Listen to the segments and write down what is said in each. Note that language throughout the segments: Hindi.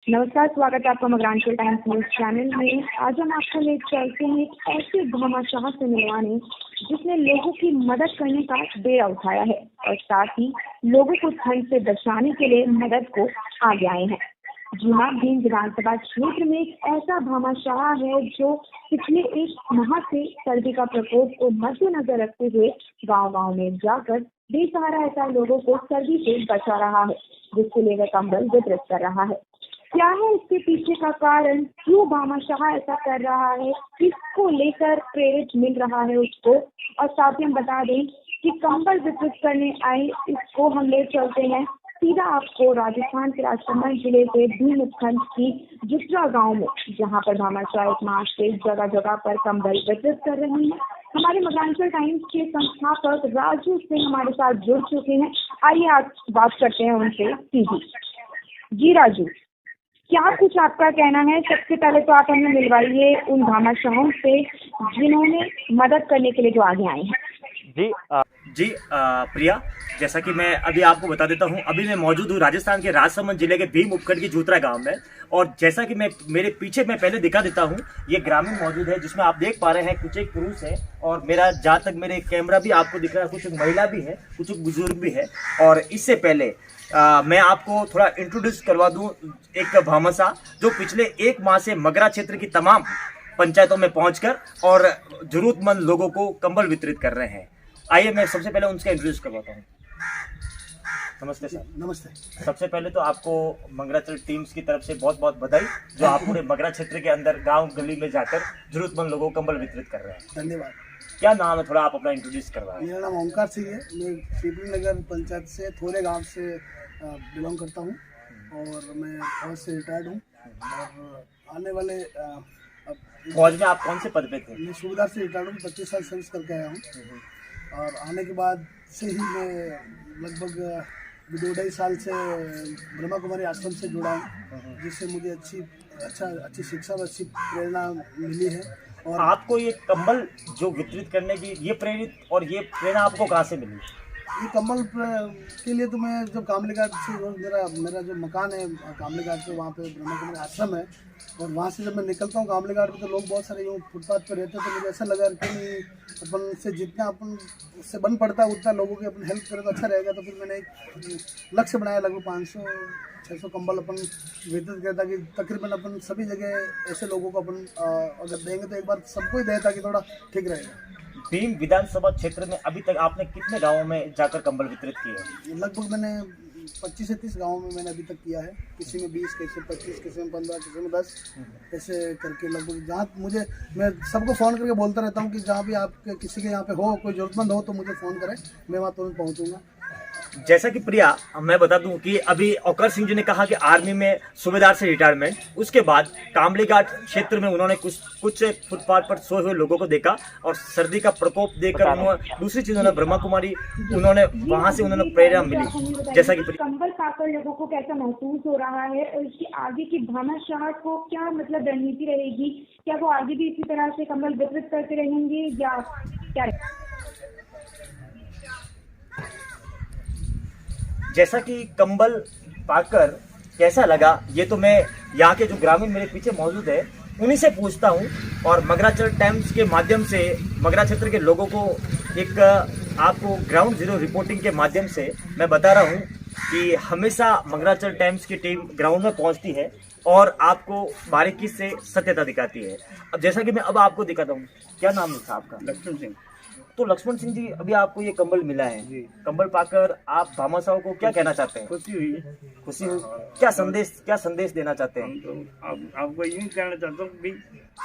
नमस्कार, स्वागत है आपका मगरांचल टाइम्स न्यूज चैनल में। आज हम आपको ले चलते हैं एक ऐसे भामाशाह से मिलवाने जिसने लोगों की मदद करने का बेड़ा उठाया है और साथ ही लोगों को ठंड से बचाने के लिए मदद को आगे आए हैं। जी हाँ, भीम विधानसभा क्षेत्र में एक ऐसा भामाशाह है जो पिछले एक माह से सर्दी का प्रकोप को मद्देनजर रखते हुए गांव-गांव में जाकर बेसहारा ऐसा लोगों को सर्दी से बचा रहा है, जिसके लिए वह कंबल वितरित कर रहा है। क्या है इसके पीछे का कारण, क्यों भामाशाह ऐसा कर रहा है, किसको लेकर प्रेरित मिल रहा है उसको, और साथ ही हम बता दें कि कंबल वितरित करने आए इसको हम ले चलते हैं सीधा आपको राजस्थान के राजसमंद जिले के भीम उपखंड की जुटरा गांव में, जहां पर भामाशाह एक माह से जगह जगह पर कंबल वितरित कर रहे हैं। हमारे मगरांचल टाइम्स के संस्थापक राजू सिंह हमारे साथ जुड़ चुके हैं। आइए आज बात करते हैं उनसे सीधी। जी राजू, क्या कुछ आपका कहना है? सबसे पहले तो आप हमें मिलवाइए उन भामाशाहों से जिन्होंने मदद करने के लिए जो आगे आए हैं। जी प्रिया, जैसा कि मैं अभी आपको बता देता हूं, अभी मैं मौजूद हूं राजस्थान के राजसमंद जिले के भीम उपखंड की जूतरा गांव में। और जैसा कि मैं मेरे पीछे मैं पहले दिखा देता हूं, ये ग्रामीण मौजूद है जिसमें आप देख पा रहे हैं कुछ एक पुरुष है और मेरा जहाँ तक मेरे कैमरा भी आपको दिख रहा है, कुछ एक महिला भी है, कुछ एक बुजुर्ग भी है। और इससे पहले मैं आपको थोड़ा इंट्रोड्यूस करवा दूं एक भामाशाह जो पिछले एक माह से मगरा क्षेत्र की तमाम पंचायतों में पहुंचकर और जरूरतमंद लोगों को कंबल वितरित कर रहे हैं। आइए मैं सबसे पहले उनका इंट्रोड्यूस करवाता हूँ। नमस्ते सर। नमस्ते। सबसे पहले तो आपको मगराचल टीम्स की तरफ से बहुत बहुत बधाई जो आप पूरे मगरा क्षेत्र के अंदर गांव गली में जाकर जरूरतमंद लोगों को कंबल वितरित कर रहे हैं। धन्यवाद। क्या नाम है, थोड़ा आप अपना इंट्रोड्यूस करवाएं। मेरा नाम ओंकार सिंह है। मैं शिवपुरी नगर पंचायत से थोड़े गांव से बिलोंग करता हूं और मैं फौज से रिटायर्ड हूं। और आने वाले फौज में आप कौन से पद पे थे? मैं सूबेदार से रिटायर्ड हूँ, 25 साल सर्विस करके आया हूँ। और आने के बाद से ही मैं लगभग 2-2.5 साल से ब्रह्मा कुमारी आश्रम से जुड़ा हूँ, जिससे मुझे अच्छी शिक्षा और अच्छी प्रेरणा मिली है। और आपको ये कंबल जो वितरित करने की ये प्रेरणा आपको कहाँ से मिली? ये कंबल के लिए तो मैं जब कामले घाट से मेरा जो मकान है कामले घाट पे, वहाँ पे ब्रह्मा कुमारी आश्रम है, और वहाँ से जब मैं निकलता हूँ कामले घाट पे तो लोग बहुत सारे यूँ फुटपाथ पे रहते हैं। तो मुझे ऐसा लगा कि नहीं, अपन से जितना अपन उससे बन पड़ता है उतना लोगों की अपन हेल्प करें तो अच्छा रहेगा। तो फिर मैंने एक लक्ष्य बनाया, लगभग 500-600 कंबल अपन वितरित किया, ताकि तकरीबन अपन सभी जगह ऐसे लोगों को अपन अगर देंगे तो एक बार सबको ही दें, ताकि थोड़ा ठीक रहेगा। भीम विधानसभा क्षेत्र में अभी तक आपने कितने गांवों में जाकर कंबल वितरित किए हैं? लगभग मैंने 25 से 30 गाँव में मैंने अभी तक किया है। किसी में 20, किसी में 25, किसी में 15, किसी में 10, ऐसे करके लगभग जहाँ मैं सबको फ़ोन करके बोलता रहता हूँ कि जहाँ भी आप किसी के यहाँ पे हो, कोई ज़रूरतमंद हो तो मुझे फ़ोन करें, मैं वहाँ तुरंत पहुँचूँगा। जैसा कि प्रिया, मैं बता दूं कि अभी ओकर सिंह जी ने कहा कि आर्मी में सूबेदार से रिटायरमेंट, उसके बाद कामले घाट क्षेत्र में उन्होंने कुछ फुटपाथ पर सोए हुए लोगों को देखा और सर्दी का प्रकोप देखकर दूसरी चीज उन्होंने ब्रह्मा कुमारी वहां से उन्होंने प्रेरणा मिली। जैसा कि कंबल पाकर लोगों को कैसा महसूस हो रहा है और इसकी आगे की भामाशाह को क्या मतलब रणनीति रहेगी? क्या वो आगे भी इसी तरह से कंबल वितरित करते रहेंगे या क्या? जैसा कि कंबल पाकर कैसा लगा, ये तो मैं यहाँ के जो ग्रामीण मेरे पीछे मौजूद है उन्हीं से पूछता हूँ। और मगराचल टाइम्स के माध्यम से मगरा क्षेत्र के लोगों को एक आपको ग्राउंड जीरो रिपोर्टिंग के माध्यम से मैं बता रहा हूँ कि हमेशा मगराचल टाइम्स की टीम ग्राउंड में पहुँचती है और आपको बारीकी से सत्यता दिखाती है। अब जैसा कि मैं अब आपको दिखाता हूँ, क्या नाम था आपका? लक्ष्मण सिंह। तो लक्ष्मण सिंह जी, अभी आपको ये कंबल मिला है, कंबल पाकर आप भामाशाह को क्या कहना चाहते हैं? खुशी हुई। खुशी हुई। क्या संदेश देना चाहते हैं? तो आपको यूँ कहना चाहता हूँ कि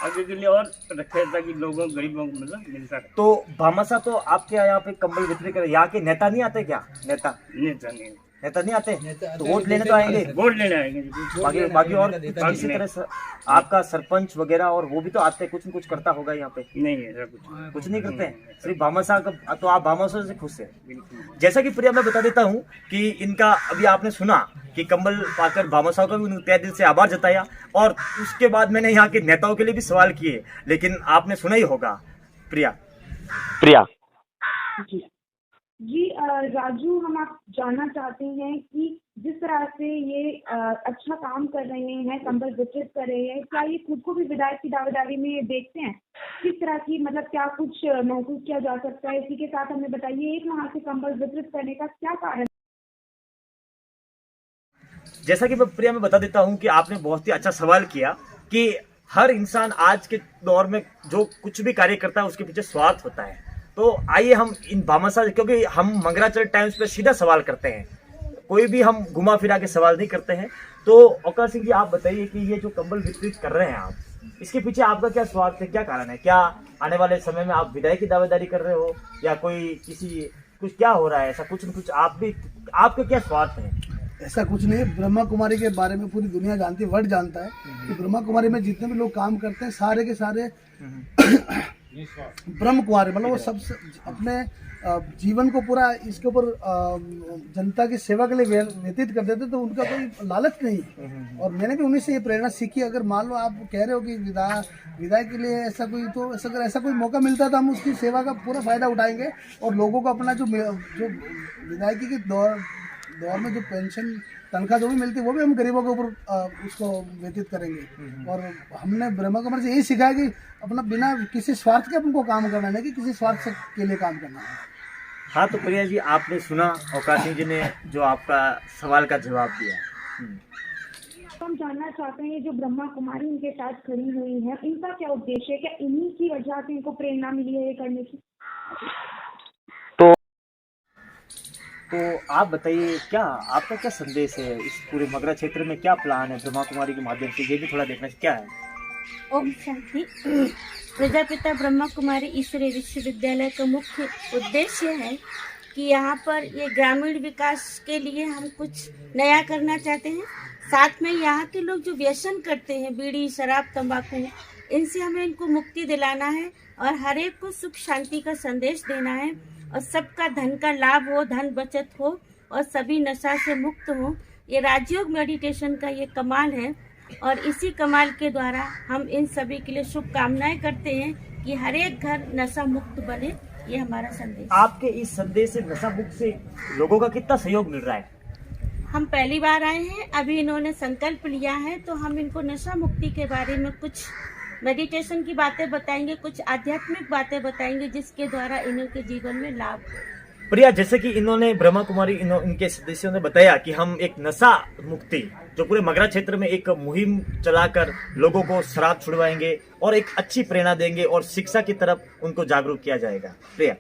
आगे के लिए और रखे, ताकि लोगों गरीबों को मतलब मिलता रहे। तो भामाशाह तो आपके यहाँ पे कंबल वितरित कर, यहाँ के नेता नहीं आते क्या? नेता नहीं आते तो वोट लेने तो आएंगे। वोट लेने आएंगे। बाकी और इसी तरह से आपका सरपंच वगैरह और वो भी तो आते, कुछ न कुछ करता होगा यहाँ पे? नहीं है, कुछ नहीं करते हैं, सिर्फ भामाशाह का। तो आप भामाशाह से खुश है? जैसा कि प्रिया, मैं बता देता हूँ कि इनका अभी आपने सुना कि कंबल पाकर भामाशाह का भी उन्होंने तहे दिल से आभार जताया। और उसके बाद मैंने यहाँ के नेताओं के लिए भी सवाल किए, लेकिन आपने सुना ही होगा। प्रिया जी जी राजू, हम आप जानना चाहते हैं कि जिस तरह से ये अच्छा काम कर रहे हैं, कंबल वितरित कर रहे हैं, क्या ये खुद को भी विधायक की दावेदारी में देखते हैं? किस तरह की, मतलब क्या कुछ महसूस किया जा सकता है? इसी के साथ हमें बताइए, एक वहाँ से कंबल वितरित करने का क्या कारण? जैसा कि मैं प्रिया में बता देता हूं कि आपने बहुत ही अच्छा सवाल किया कि हर इंसान आज के दौर में जो कुछ भी कार्य करता है उसके पीछे स्वार्थ होता है। तो आइए हम इन भामाशाह, क्योंकि हम मंगराचरण टाइम्स पे सीधा सवाल करते हैं, कोई भी हम घुमा फिरा के सवाल नहीं करते हैं। तो औकार सिंह जी, आप बताइए कि ये जो कंबल वितरित कर रहे हैं आप, इसके पीछे आपका क्या स्वार्थ है, क्या कारण है? क्या आने वाले समय में आप विधायक की दावेदारी कर रहे हो या कोई किसी कुछ क्या हो रहा है ऐसा कुछ न कुछ आप भी, आपका क्या स्वार्थ है? ऐसा कुछ नहीं है। ब्रह्मा कुमारी के बारे में पूरी दुनिया जानती है, वर्ल्ड जानता है कि ब्रह्मा कुमारी में जितने भी लोग काम करते हैं सारे के सारे ब्रह्म कुमारी, मतलब वो सब अपने जीवन को पूरा इसके ऊपर जनता की सेवा के लिए व्यतीत कर देते, तो उनका कोई लालच नहीं है। और मैंने भी उन्हीं से ये प्रेरणा सीखी। अगर मान लो आप कह रहे हो कि विधायक के लिए ऐसा कोई, तो अगर ऐसा कोई मौका मिलता है तो हम उसकी सेवा का पूरा फायदा उठाएंगे और लोगों को अपना जो विधायकी के दौर में जो पेंशन तनख्वाह जो भी मिलती है वो भी हम गरीबों के ऊपर उसको व्यतीत करेंगे। और हमने ब्रह्मा कुमारी से यही सीखा है कि अपना बिना किसी स्वार्थ के हमको काम करना नहीं, कि किसी स्वार्थ के लिए काम करना है। हाँ, तो प्रिया जी, आपने सुना औकार सिंह जी ने जो आपका सवाल का जवाब दिया। हम जानना चाहते हैं, जो ब्रह्मा कुमारी इनके साथ खड़ी हुई है, इनका क्या उद्देश्य है? क्या इन्हीं की वजह से इनको प्रेरणा मिली है ये करने की? तो आप बताइए, क्या आपका क्या संदेश है इस पूरे मगरा क्षेत्र में? क्या प्लान है ब्रह्मा कुमारी के माध्यम से? ये भी थोड़ा देखना क्या है। ओम शांति। प्रजापिता ब्रह्मा कुमारी ईश्वरीय विश्वविद्यालय का मुख्य उद्देश्य है कि यहाँ पर ये ग्रामीण विकास के लिए हम कुछ नया करना चाहते हैं। साथ में यहाँ के लोग जो व्यसन करते हैं, बीड़ी, शराब, तंबाकू, इनसे हमें इनको मुक्ति दिलाना है और हर एक को सुख शांति का संदेश देना है और सबका धन का लाभ हो, धन बचत हो और सभी नशा से मुक्त हो। ये राजयोग मेडिटेशन का ये कमाल है और इसी कमाल के द्वारा हम इन सभी के लिए शुभकामनाएं करते हैं कि हर एक घर नशा मुक्त बने। ये हमारा संदेश। आपके इस संदेश से नशा मुक्त से लोगों का कितना सहयोग मिल रहा है? हम पहली बार आए हैं, अभी इन्होंने संकल्प लिया है, तो हम इनको नशा मुक्ति के बारे में कुछ मेडिटेशन की बातें बताएंगे, कुछ आध्यात्मिक बातें बताएंगे जिसके द्वारा इनके जीवन में लाभ हो। प्रिया, जैसे कि इन्होंने ब्रह्मा कुमारी इनके सदस्यों ने बताया कि हम एक नशा मुक्ति, जो पूरे मगरा क्षेत्र में एक मुहिम चलाकर लोगों को शराब छुड़वाएंगे और एक अच्छी प्रेरणा देंगे और शिक्षा की तरफ उनको जागरूक किया जाएगा। प्रिया,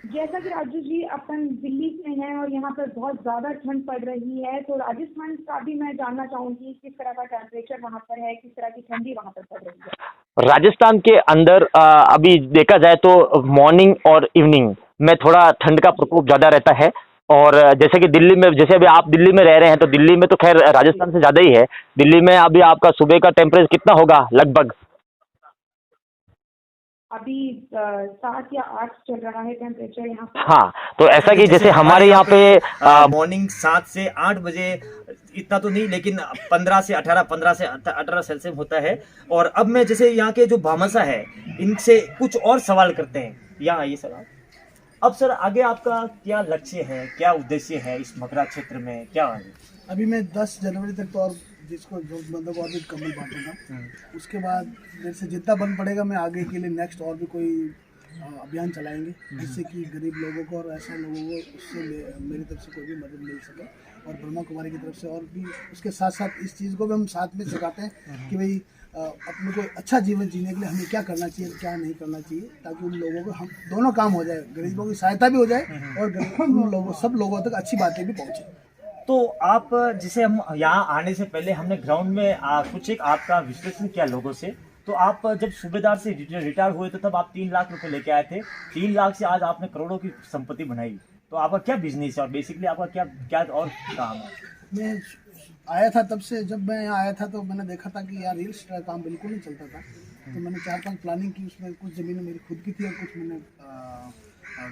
जैसा कि राजू जी, अपन दिल्ली से हैं और यहाँ पर बहुत ज्यादा ठंड पड़ रही है, तो राजस्थान का भी मैं जानना चाहूंगी किस तरह का टेम्परेचर वहाँ पर है, किस तरह की ठंडी वहाँ पर पड़ रही है। राजस्थान के अंदर अभी देखा जाए तो मॉर्निंग और इवनिंग में थोड़ा ठंड का प्रकोप ज़्यादा रहता है। और जैसे कि दिल्ली में, जैसे अभी आप दिल्ली में रह रहे हैं, तो दिल्ली में तो खैर राजस्थान से ज़्यादा ही है। दिल्ली में अभी आपका सुबह का टेम्परेचर कितना होगा लगभग? अभी 7 या 8 चल रहा है टेम्परेचर यहाँ पर। हाँ, तो ऐसा कि जैसे हमारे यहाँ पे मॉर्निंग 7 से 8 बजे इतना तो नहीं, लेकिन 15 से 18 सेल्सियस होता है। और अब मैं जैसे यहाँ के जो भामाशाह है इनसे कुछ और सवाल करते हैं। यहाँ आइए सर आप। अब सर, आगे आपका क्या लक्ष्य है, क्या उद्देश्य है इस मगरा क्षेत्र में, क्या है? अभी मैं 10 जनवरी तक तो और जिसको जो मतलब और भी कंबल बांटूंगा। उसके बाद मेरे से जितना बन पड़ेगा मैं आगे के लिए नेक्स्ट और भी कोई अभियान चलाएंगे, जिससे कि गरीब लोगों को और ऐसे लोगों को उससे मेरी तरफ से कोई भी मदद मिल सके और ब्रह्मा कुमारी की तरफ से। और भी उसके साथ साथ इस चीज़ को भी हम साथ में सिखाते हैं कि भाई अपने को अच्छा जीवन जीने के लिए हमें क्या करना चाहिए, क्या नहीं करना चाहिए, ताकि उन लोगों को हम दोनों काम हो जाए, गरीबों की सहायता भी हो जाए और सब लोगों तक अच्छी बातें भी पहुँचे। तो आप, जिसे हम यहाँ आने से पहले हमने ग्राउंड में कुछ एक आपका विश्लेषण किया लोगों से, तो आप जब सूबेदार से रिटायर हुए तो तब आप 3 लाख रुपए लेके आए थे। 3 लाख से आज आपने करोड़ों की संपत्ति बनाई। तो आपका क्या बिजनेस है और बेसिकली आपका क्या और काम है? मैं आया था तब से, जब मैं यहाँ आया था तो मैंने देखा था कि यार रील्स का काम बिल्कुल नहीं चलता था। तो मैंने 4-5 प्लानिंग की, उसमें कुछ ज़मीनें मेरी खुद की थी और कुछ मैंने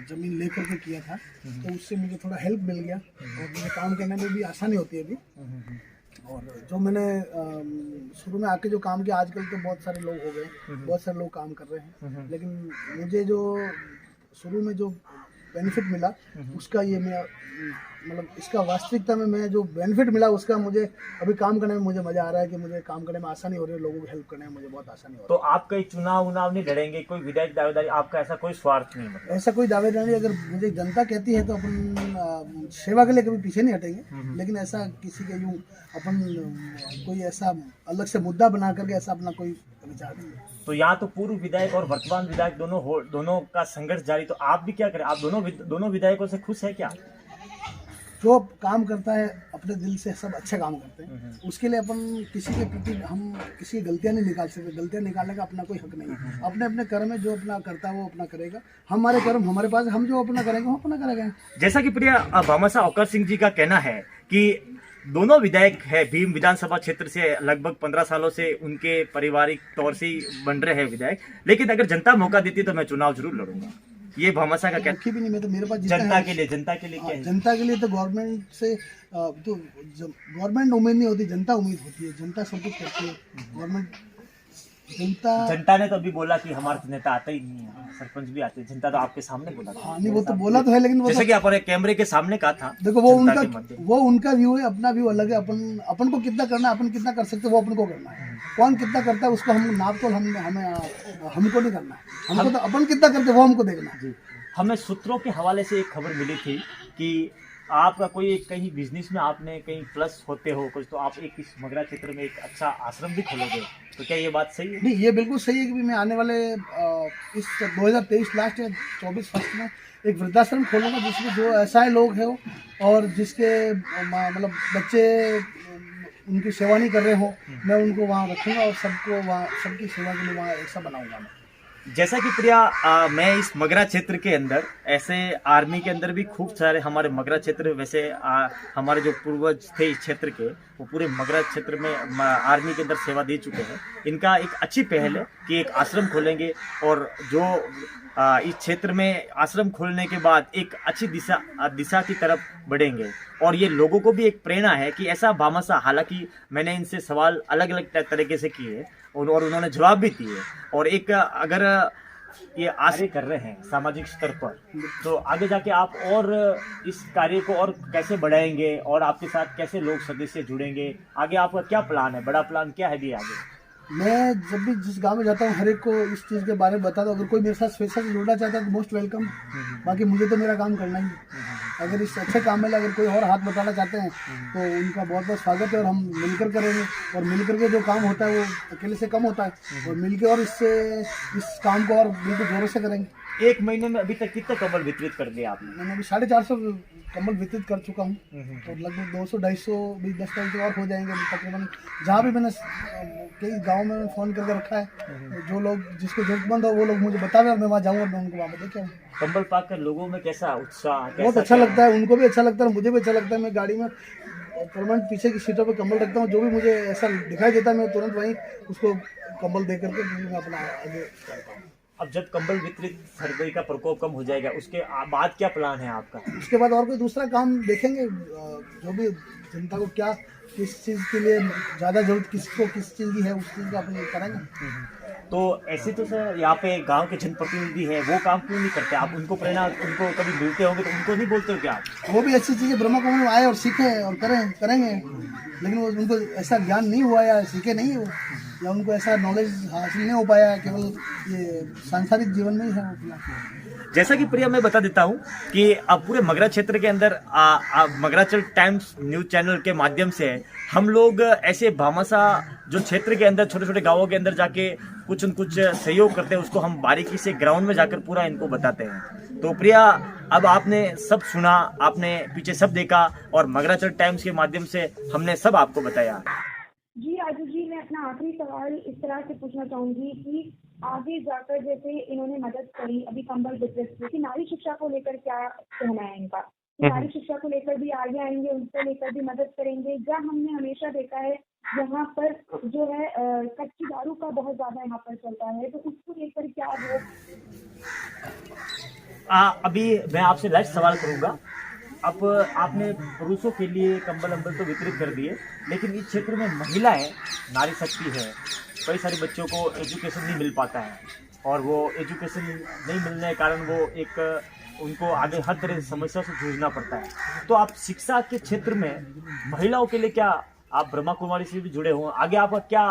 ज़मीन लेकर के किया था। तो उससे मुझे थोड़ा हेल्प मिल गया और मुझे काम करने में भी आसानी होती है अभी। और जो मैंने शुरू में आके जो काम किया, आजकल तो बहुत सारे लोग हो गए, बहुत सारे लोग काम कर रहे हैं, लेकिन मुझे जो शुरू में जो बेनिफिट मिला उसका ये मैं मतलब इसका वास्तविकता में मैं जो बेनिफिट मिला उसका मुझे अभी काम करने में मुझे मजा आ रहा है कि मुझे काम करने में आसानी हो रही है, लोगों की हेल्प करने में मुझे बहुत आसानी हो रही है। तो आप कहीं चुनाव नहीं लड़ेंगे, कोई विधायक दावेदारी, आपका ऐसा कोई स्वार्थ नहीं मतलब? ऐसा कोई दावेदारी अगर मुझे जनता कहती है तो अपन सेवा के लिए कभी पीछे नहीं हटेंगे, लेकिन ऐसा किसी के यूं अपन कोई ऐसा अलग से मुद्दा बना करके ऐसा अपना कोई विचार नहीं है। तो यहाँ तो पूर्व विधायक और वर्तमान विधायक दोनों का संघर्ष जारी, तो आप भी क्या करें? आप दोनों विधायकों से खुश है क्या? जो काम करता है अपने दिल से सब अच्छे काम करते हैं, उसके लिए अपन किसी के प्रति हम किसी की गलतियां नहीं निकाल सकते। गलतियां निकालने का अपना कोई हक नहीं है। अपने अपने कर्म में जो अपना करता है वो अपना करेगा। हमारे कर्म हमारे पास, हम जो अपना करेंगे वो अपना करेंगे। जैसा कि प्रिया भामाशाह औकर सिंह जी का कहना है कि दोनों विधायक है भीम विधानसभा क्षेत्र से लगभग 15 सालों से उनके पारिवारिक तौर से ही बन रहे हैं विधायक, लेकिन अगर जनता मौका देती तो मैं चुनाव जरूर लड़ूंगा। ये भामाशाह का कहना भी नहीं, मैं तो मेरे पास जनता के लिए क्या है? जनता के लिए तो गवर्नमेंट से तो गवर्नमेंट उम्मीद नहीं होती, जनता उम्मीद होती है। जनता सब कुछ करती है, गवर्नमेंट जनता ने तो अभी बोला कि हमारे नेता आते ही नहीं है, सरपंच भी आते, जनता तो आपके सामने बोला था। हाँ नहीं, वो तो बोला तो है, लेकिन जैसे कि अपन कैमरे के सामने कहा था। देखो वो उनका व्यू है, अपना व्यू अलग है। अपन को कितना करना है, अपन कितना कर सकते हैं वो अपन को करना है। कौन कितना करता है उसको हम नाप तोल हमको नहीं करना है। हमको तो अपन कितना करते वो हमको देखना है। हमें सूत्रों के हवाले से एक खबर मिली थी कि आपका कोई कहीं बिजनेस में आपने कहीं प्लस होते हो कुछ, तो आप एक इस मगरा क्षेत्र में एक अच्छा आश्रम भी खोलोगे, तो क्या ये बात सही है? नहीं, ये बिल्कुल सही है कि मैं आने वाले इस 2023 लास्ट या 24 फर्स्ट में एक वृद्धाश्रम खोलूंगा, जिसमें जो असहाय लोग हैं और जिसके मतलब बच्चे उनकी सेवा नहीं कर रहे हो, मैं उनको वहाँ रखूंगा और सबको वहाँ सबकी सेवा के लिए वहाँ ऐसा बनाऊंगा मैं। जैसा कि प्रिया मैं इस मगरा क्षेत्र के अंदर ऐसे आर्मी के अंदर भी खूब सारे हमारे मगरा क्षेत्र वैसे हमारे जो पूर्वज थे इस क्षेत्र के, वो पूरे मगरा क्षेत्र में आर्मी के अंदर सेवा दे चुके हैं। इनका एक अच्छी पहल है कि एक आश्रम खोलेंगे और जो इस क्षेत्र में आश्रम खोलने के बाद एक अच्छी दिशा की तरफ बढ़ेंगे और ये लोगों को भी एक प्रेरणा है कि ऐसा भामाशाह, हालांकि मैंने इनसे सवाल अलग अलग तरीके से किए और उन्होंने जवाब भी दिए, और एक अगर ये आगे कर रहे हैं सामाजिक स्तर पर, तो आगे जाके आप और इस कार्य को और कैसे बढ़ाएंगे और आपके साथ कैसे लोग सदस्य जुड़ेंगे, आगे आपका क्या प्लान है, बड़ा प्लान क्या है भी आगे? मैं जब भी जिस गांव में जाता हूँ हर एक को इस चीज़ के बारे में बताता हूँ। अगर कोई मेरे साथ स्पेशल जुड़ना चाहता है तो मोस्ट वेलकम। बाकी मुझे तो मेरा काम करना ही है। अगर इस अच्छे काम में अगर कोई और हाथ बटाना चाहते हैं तो उनका बहुत बहुत स्वागत है और हम मिलकर करेंगे। और मिलकर के जो काम होता है वो अकेले से कम होता है, और मिलकर और इस काम को और बिल्कुल जोरों से करेंगे। एक महीने में अभी तक कितने कंबल वितरित कर दिए आपने? मैंने अभी 450 कंबल वितरित कर चुका हूँ और लगभग 200-250 भी 10 तारीख और हो जाएंगे तकरीबन। जहाँ भी मैंने कई गाँव में फ़ोन करके रखा है, जो लोग जिसको जरूरतमंद हो वो लोग मुझे बतावे और मैं वहाँ जाऊँ और मैं उनको वहाँ पर देखे। कंबल पाकर लोगों में कैसा उत्साह? बहुत अच्छा लगता है, उनको भी अच्छा लगता है, मुझे भी अच्छा लगता है। मैं गाड़ी में परमानेंट पीछे की सीटों पे कंबल रखता हूँ। जो भी मुझे ऐसा दिखाई देता है मैं तुरंत वहीं उसको कंबल दे करके मैं अपना आगे चलता हूँ। अब जब कंबल वितरित सर्दी का प्रकोप कम हो जाएगा, उसके बाद क्या प्लान है आपका? उसके बाद और कोई दूसरा काम देखेंगे, जो भी जनता को क्या किस चीज़ के लिए ज़्यादा जरूरत किसको किस चीज़ की है उस चीज़ का अपन करेंगे। तो ऐसे तो सर यहाँ पे गांव के जनप्रतिनिधि है, वो काम क्यों नहीं करते? आप उनको प्रेरणा, उनको कभी मिलते होंगे तो उनको नहीं बोलते हो क्या आप? वो भी अच्छी चीज़ है, ब्रह्मा कुमारी में आए और सीखे और करेंगे, लेकिन वो उनको ऐसा ज्ञान नहीं हुआ या सीखे नहीं हो या उनको ऐसा नॉलेज हासिल नहीं हो पाया, केवल ये सांसारिक जीवन में ही है वो। जैसा कि प्रिया मैं बता देता हूँ कि अब पूरे मगरा क्षेत्र के अंदर मगराचल टाइम्स न्यूज चैनल के माध्यम से हम लोग ऐसे भामाशाह जो क्षेत्र के अंदर छोटे छोटे गांवों के अंदर जाके कुछ न कुछ सहयोग करते हैं, उसको हम बारीकी से ग्राउंड में जाकर पूरा इनको बताते हैं। तो प्रिया, अब आपने सब सुना, आपने पीछे सब देखा और मगराचल टाइम्स के माध्यम से हमने सब आपको बताया। जी राजू जी, मैं अपना आखिरी सवाल इस तरह से पूछना चाहूंगी कि आगे जाकर जैसे इन्होंने मदद करी अभी कंबल वितरित की, नारी शिक्षा को लेकर क्या कहना है इनका? नारी शिक्षा को लेकर भी आगे आएंगे, उसको लेकर भी मदद करेंगे? जहाँ हमने हमेशा देखा है यहाँ पर जो है कच्ची दारू का बहुत ज्यादा यहाँ पर चलता है, तो उसको लेकर क्या वो? अभी मैं आपसे लास्ट सवाल करूंगा। अब आपने पुरुषों के लिए कंबल अम्बल तो वितरित कर दिए, लेकिन इस क्षेत्र में महिलाएं नारी शक्ति है, कई सारे बच्चों को एजुकेशन नहीं मिल पाता है और वो एजुकेशन नहीं मिलने के कारण वो एक उनको आगे हर तरह की समस्या से जूझना पड़ता है। तो आप शिक्षा के क्षेत्र में महिलाओं के लिए क्या, आप ब्रह्मा कुमारी से भी जुड़े हो, आगे आपका क्या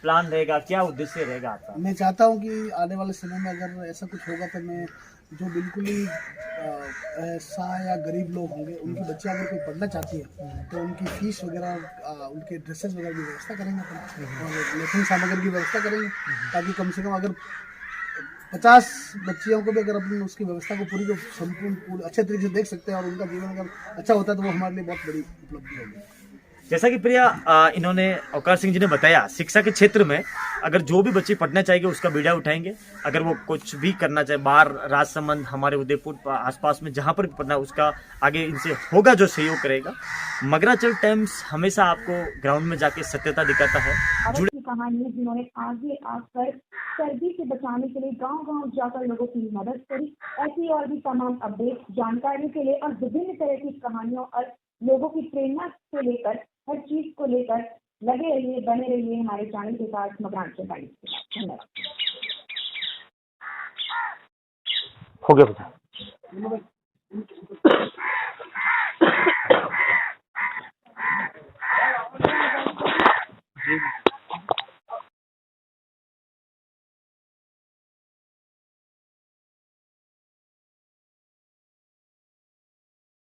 प्लान रहेगा, क्या उद्देश्य रहेगा आपका? मैं चाहता हूँ कि आने वाले समय में अगर ऐसा कुछ होगा तो मैं जो बिल्कुल ही ऐसा या गरीब लोग होंगे उनकी बच्चियाँ अगर कोई पढ़ना चाहती है तो उनकी फीस वगैरह, उनके ड्रेसेस वगैरह की व्यवस्था करेंगे और लेखन सामग्री की व्यवस्था करेंगे, ताकि कम से कम अगर 50 बच्चियों को भी अगर अपन उसकी व्यवस्था को पूरी संपूर्ण अच्छे तरीके से देख सकते हैं और उनका जीवन अगर अच्छा होता है तो वो हमारे लिए बहुत बड़ी उपलब्धि होगी। जैसा कि प्रिया इन्होंने अवकार सिंह जी ने बताया, शिक्षा के क्षेत्र में अगर जो भी बच्चे पढ़ना चाहेंगे उसका बीड़ा उठाएंगे। अगर वो कुछ भी करना चाहे बाहर, राजसमंद, हमारे उदयपुर आसपास में जहाँ पर भी पढ़ना, उसका आगे इनसे होगा जो सहयोग करेगा। मगराचल टाइम्स हमेशा आपको ग्राउंड में जाके सत्यता दिखाता है। जुड़े की कहानी है जिन्होंने आगे आकर सर्दी से बचाने के लिए गांव-गांव जाकर लोगों की मदद करी। ऐसी और भी तमाम अपडेट जानकारी के लिए और विभिन्न तरह की कहानियों और लोगों की प्रेरणा से लेकर हर चीज को लेकर लगे रहिए, बने रहिए हमारे चैनल के साथ मगराचल टाइम्स के साथ। धन्यवाद। हो गया।